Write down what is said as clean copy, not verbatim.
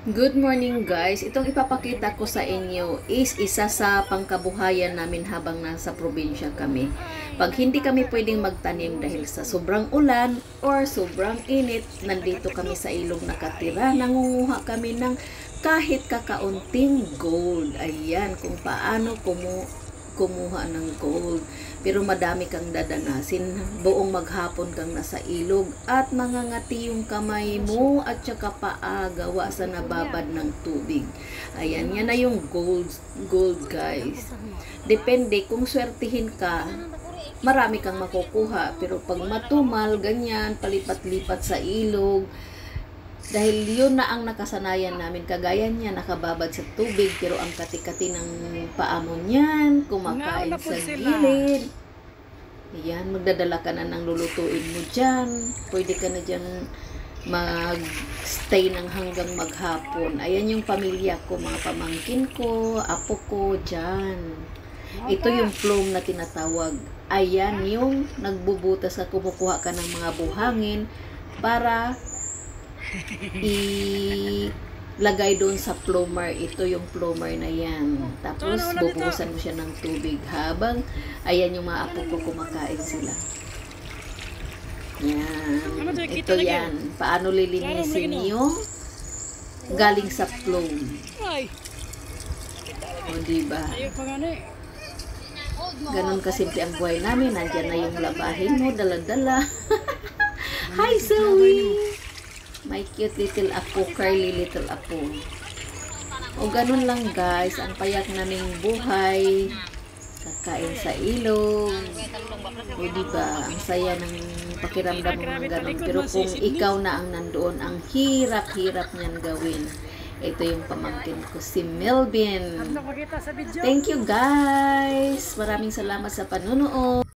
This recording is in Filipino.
Good morning guys. Itong ipapakita ko sa inyo is isa sa pangkabuhayan namin habang nasa probinsya kami. Pag hindi kami pwedeng magtanim dahil sa sobrang ulan or sobrang init, nandito kami sa ilog nakatira. Nangunguha kami ng kahit kakaunting gold. Ayan, kung paano kumuha ng gold. Pero madami kang dadanasin. Buong maghapon kang nasa ilog at mangangati yung kamay mo at saka paa gawa sa nababad ng tubig. Ayan, yan na yung gold guys. Depende kung swertihin ka, marami kang makukuha. Pero pag matumal, ganyan, palipat-lipat sa ilog, dahil yun na ang nakasanayan namin, kagaya niya nakababad sa tubig, pero ang kati-kati ng paa mo niyan, kumakain sa gilid. Ayan, magdadala ka na ng lulutuin mo dyan. Pwede ka na dyan mag-stay ng hanggang maghapon. Ayan yung pamilya ko, mga pamangkin ko, apo ko, dyan. Ito yung plume na tinatawag. Ayan yung nagbubutas ka, kumukuha ka ng mga buhangin para ilagay doon sa plumer. Ito yung plumer na yan. Tapos bubuhusan mo siya ng tubig habang ayan yung mga apo ko, kumakain sila. Yan. Ito yan. Paano lilinisin yung galing sa plume. O diba? Ganon kasimple ang buhay namin. Nandyan na yung labahin mo, dala-dala. Hi Zoe! My cute little apo, curly little apo. O ganun lang guys, ang payak naming buhay. Kakain sa ilog. O diba, ang saya ng pakiramdam mo ng ganun. Pero kung ikaw na ang nandoon, ang hirap-hirap niyan gawin. Ito yung pamangkin ko, si Melvin. Thank you guys. Maraming salamat sa panunood.